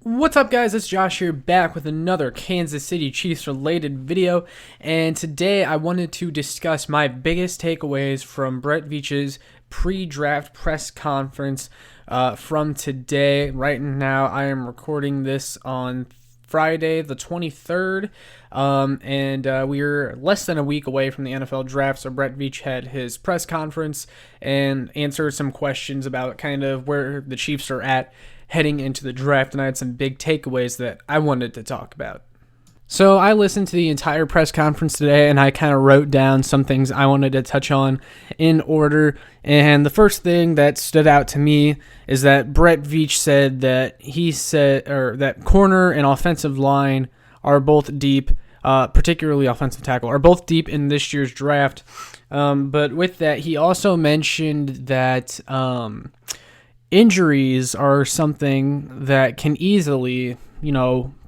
What's up, guys? It's Josh here, back with another Kansas City Chiefs related video, and today I wanted to discuss my biggest takeaways from Brett Veach's pre-draft press conference from today. Right now, I am recording this on Friday the 23rd, and we're less than a week away from the NFL draft, so Brett Veach had his press conference and answered some questions about kind of where the Chiefs are at heading into the draft, and I had some big takeaways that I wanted to talk about. So I listened to the entire press conference today, and I kind of wrote down some things I wanted to touch on in order. And the first thing that stood out to me is that Brett Veach said that corner and offensive line are both deep, particularly offensive tackle, are both deep in this year's draft. But with that, he also mentioned that injuries are something that can easily,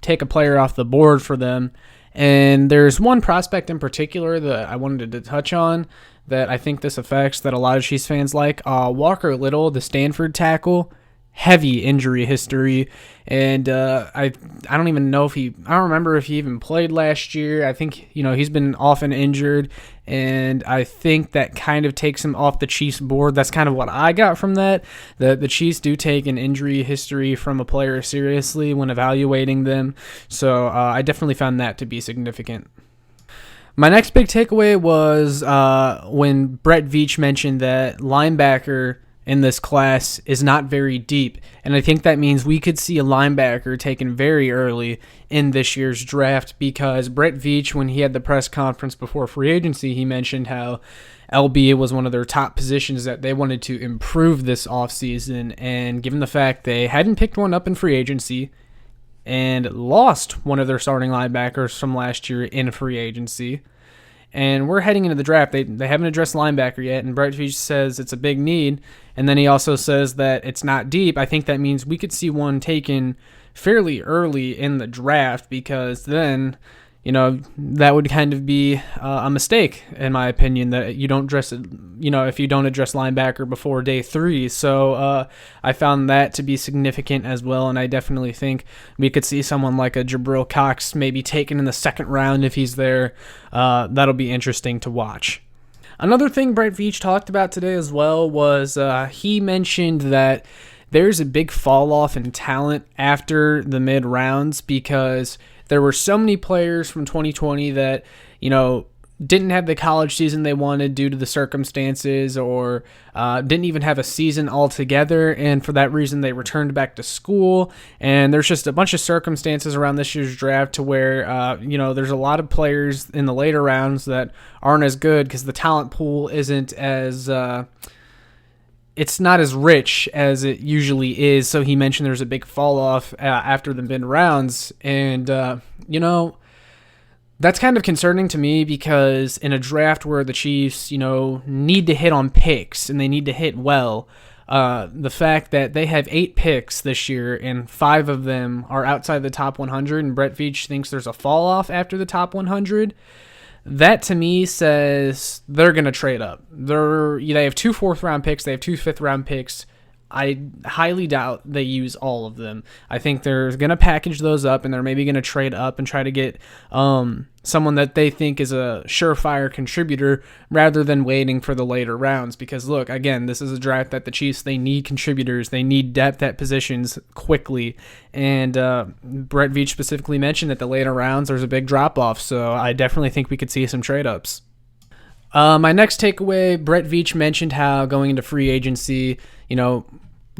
take a player off the board for them. And there's one prospect in particular that I wanted to touch on that I think this affects, that a lot of Chiefs fans like. Walker Little, the Stanford tackle, heavy injury history, and I don't even know I don't remember if he even played last year. I think he's been often injured, and I think that kind of takes him off the Chiefs board. That's kind of what I got from that. The Chiefs do take an injury history from a player seriously when evaluating them, so I definitely found that to be significant. My next big takeaway was when Brett Veach mentioned that linebacker in this class is not very deep, and I think that means we could see a linebacker taken very early in this year's draft, because Brett Veach, when he had the press conference before free agency, he mentioned how LB was one of their top positions that they wanted to improve this offseason, and given the fact they hadn't picked one up in free agency and lost one of their starting linebackers from last year in free agency, and we're heading into the draft. They haven't addressed linebacker yet, and Brett Veach says it's a big need, and then he also says that it's not deep. I think that means we could see one taken fairly early in the draft, because then, that would kind of be a mistake, in my opinion, that you don't address it, if you don't address linebacker before day 3. So I found that to be significant as well, and I definitely think we could see someone like a Jabril Cox maybe taken in the second round if he's there. That'll be interesting to watch. Another thing Brett Veach talked about today as well was he mentioned that there's a big fall off in talent after the mid rounds, because there were so many players from 2020 that, didn't have the college season they wanted due to the circumstances, or didn't even have a season altogether, and for that reason they returned back to school. And there's just a bunch of circumstances around this year's draft to where there's a lot of players in the later rounds that aren't as good, because the talent pool isn't as it's not as rich as it usually is. So he mentioned there's a big fall off after the mid rounds, and that's kind of concerning to me, because in a draft where the Chiefs, need to hit on picks and they need to hit well, the fact that they have 8 picks this year and 5 of them are outside the top 100, and Brett Veach thinks there's a fall off after the top 100, that to me says they're going to trade up. They have 2 4th-round picks, they have 2 5th-round picks. I highly doubt they use all of them. I think they're going to package those up, and they're maybe going to trade up and try to get someone that they think is a surefire contributor, rather than waiting for the later rounds. Because look, again, this is a draft that the Chiefs, they need contributors. They need depth at positions quickly. And Brett Veach specifically mentioned that the later rounds there's a big drop-off. So I definitely think we could see some trade-ups. My next takeaway, Brett Veach mentioned how going into free agency,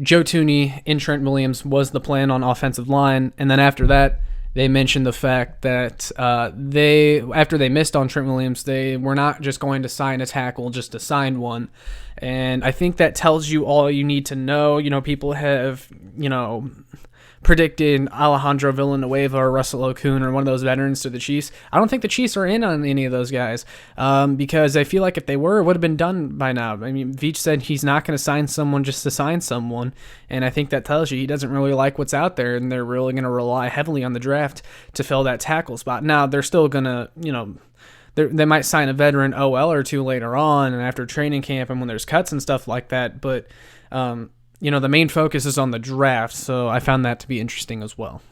Joe Thuney and Trent Williams was the plan on offensive line, and then after that, they mentioned the fact that after they missed on Trent Williams, they were not just going to sign a tackle just to sign one. And I think that tells you all you need to know. People have, predicted Alejandro Villanueva or Russell Okung or one of those veterans to the Chiefs. I don't think the Chiefs are in on any of those guys, because I feel like if they were, it would have been done by now. I mean, Veach said he's not going to sign someone just to sign someone, and I think that tells you he doesn't really like what's out there, and they're really going to rely heavily on the draft to fill that tackle spot. Now, they're still going to, they might sign a veteran OL or two later on and after training camp and when there's cuts and stuff like that, but the main focus is on the draft, so I found that to be interesting as well.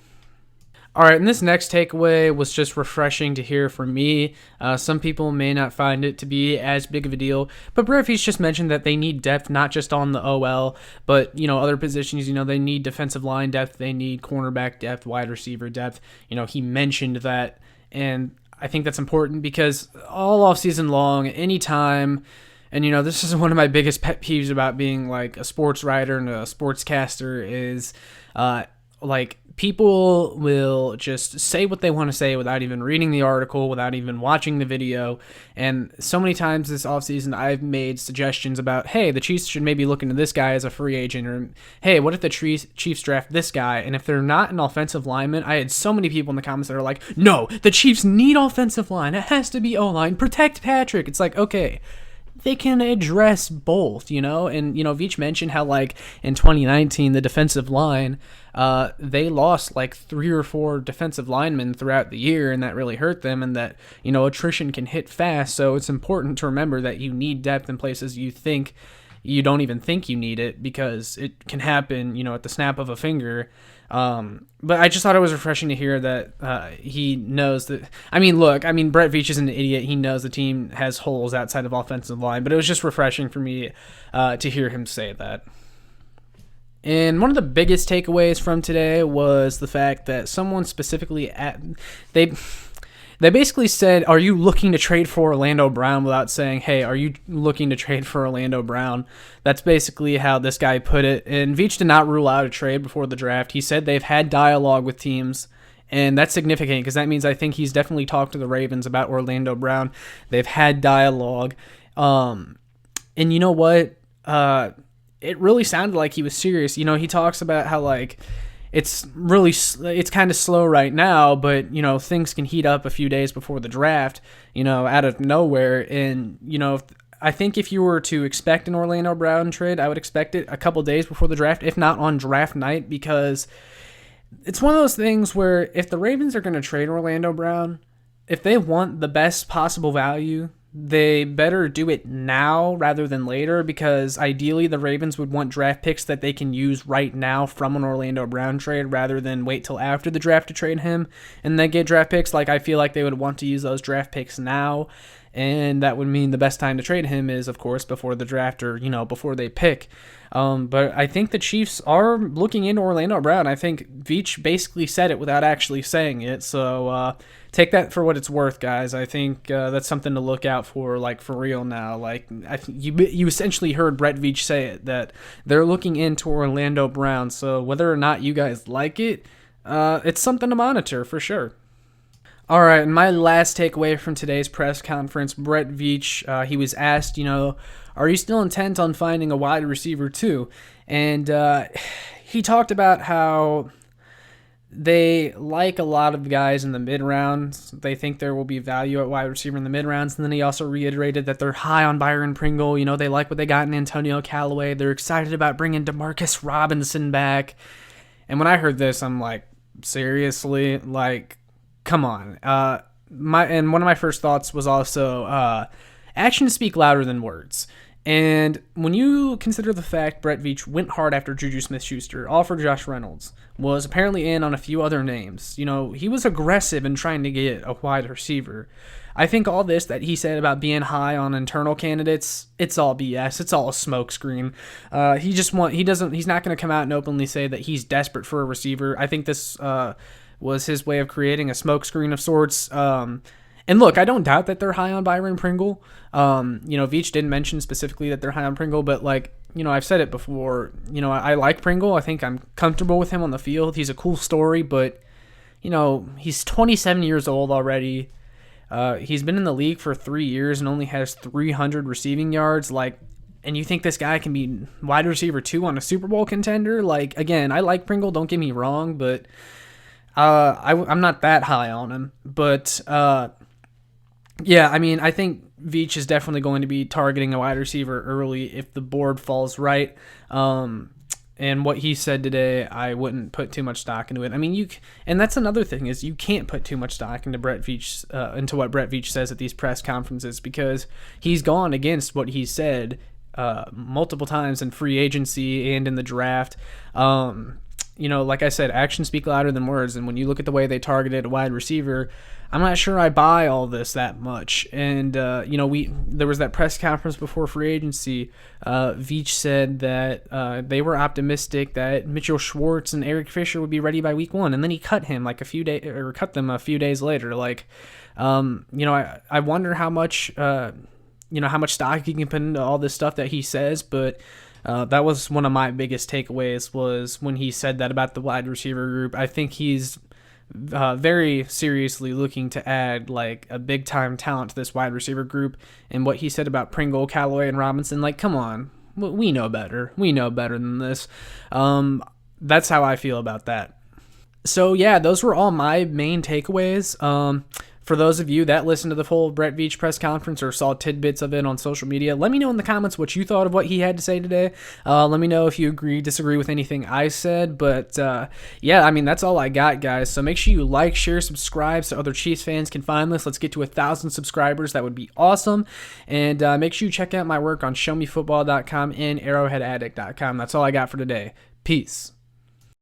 All right, and this next takeaway was just refreshing to hear from me. Some people may not find it to be as big of a deal, but Brett Veach just mentioned that they need depth, not just on the OL, but, other positions. They need defensive line depth, they need cornerback depth, wide receiver depth. He mentioned that, and I think that's important because all offseason long, anytime, and, this is one of my biggest pet peeves about being, like, a sports writer and a sportscaster is, people will just say what they want to say without even reading the article, without even watching the video. And so many times this offseason, I've made suggestions about, hey, the Chiefs should maybe look into this guy as a free agent, or, hey, what if the Chiefs draft this guy? And if they're not an offensive lineman, I had so many people in the comments that are like, no, the Chiefs need offensive line. It has to be O-line. Protect Patrick. It's like, okay, they can address both, and, Veach mentioned how, like, in 2019, the defensive line, they lost, like, 3 or 4 defensive linemen throughout the year, and that really hurt them, and that, attrition can hit fast, so it's important to remember that you need depth in places you don't even think you need it, because it can happen, at the snap of a finger. But I just thought it was refreshing to hear that he knows that. Brett Veach is an idiot. He knows the team has holes outside of offensive line, but it was just refreshing for me to hear him say that. And one of the biggest takeaways from today was the fact that someone specifically they basically said, are you looking to trade for Orlando Brown, without saying, hey, are you looking to trade for Orlando Brown? That's basically how this guy put it. And Veach did not rule out a trade before the draft. He said they've had dialogue with teams, and that's significant because that means I think he's definitely talked to the Ravens about Orlando Brown. They've had dialogue. And you know what? It really sounded like he was serious. He talks about how, like, it's kind of slow right now, but, things can heat up a few days before the draft, out of nowhere. And, I think if you were to expect an Orlando Brown trade, I would expect it a couple days before the draft, if not on draft night, because it's one of those things where if the Ravens are going to trade Orlando Brown, if they want the best possible value, they better do it now rather than later, because ideally the Ravens would want draft picks that they can use right now from an Orlando Brown trade rather than wait till after the draft to trade him and then get draft picks. Like, I feel like they would want to use those draft picks now, and that would mean the best time to trade him is, of course, before the draft or, before they pick. But I think the Chiefs are looking into Orlando Brown. I think Veach basically said it without actually saying it, so take that for what it's worth, guys. I think that's something to look out for, like, for real now. Like, you essentially heard Brett Veach say it, that they're looking into Orlando Brown. So whether or not you guys like it, it's something to monitor for sure. All right, and my last takeaway from today's press conference, Brett Veach, he was asked, are you still intent on finding a wide receiver too? And he talked about how they like a lot of guys in the mid-rounds. They think there will be value at wide receiver in the mid-rounds. And then he also reiterated that they're high on Byron Pringle. They like what they got in Antonio Callaway. They're excited about bringing Demarcus Robinson back. And when I heard this, I'm like, seriously? Like, come on. And one of my first thoughts was also actions speak louder than words. And when you consider the fact Brett Veach went hard after Juju Smith-Schuster, offered Josh Reynolds, was apparently in on a few other names, he was aggressive in trying to get a wide receiver. I think all this that he said about being high on internal candidates, it's all BS. It's all a smokescreen. He's not going to come out and openly say that he's desperate for a receiver. I think this was his way of creating a smokescreen of sorts. And look, I don't doubt that they're high on Byron Pringle. Veach didn't mention specifically that they're high on Pringle, but I've said it before. I like Pringle. I think I'm comfortable with him on the field. He's a cool story, but, he's 27 years old already. He's been in the league for 3 years and only has 300 receiving yards. And you think this guy can be wide receiver 2 on a Super Bowl contender? Again, I like Pringle, don't get me wrong, but I'm not that high on him. But I think Veach is definitely going to be targeting a wide receiver early if the board falls right. And what he said today, I wouldn't put too much stock into it. And that's another thing, is you can't put too much stock into into what Brett Veach says at these press conferences, because he's gone against what he said multiple times in free agency and in the draft. Like I said, actions speak louder than words. And when you look at the way they targeted a wide receiver, I'm not sure I buy all this that much. And, there was that press conference before free agency. Veach said that they were optimistic that Mitchell Schwartz and Eric Fisher would be ready by week 1. And then he cut them a few days later. I wonder how much, how much stock he can put into all this stuff that he says, but that was one of my biggest takeaways was when he said that about the wide receiver group. I think he's very seriously looking to add like a big time talent to this wide receiver group. And what he said about Pringle, Callaway, and Robinson, like, come on, we know better. We know better than this. That's how I feel about that. So yeah, those were all my main takeaways. For those of you that listened to the full Brett Veach press conference or saw tidbits of it on social media, let me know in the comments what you thought of what he had to say today. Let me know if you disagree with anything I said. But that's all I got, guys. So make sure you like, share, subscribe so other Chiefs fans can find this. Let's get to 1,000 subscribers. That would be awesome. And make sure you check out my work on showmefootball.com and arrowheadaddict.com. That's all I got for today. Peace.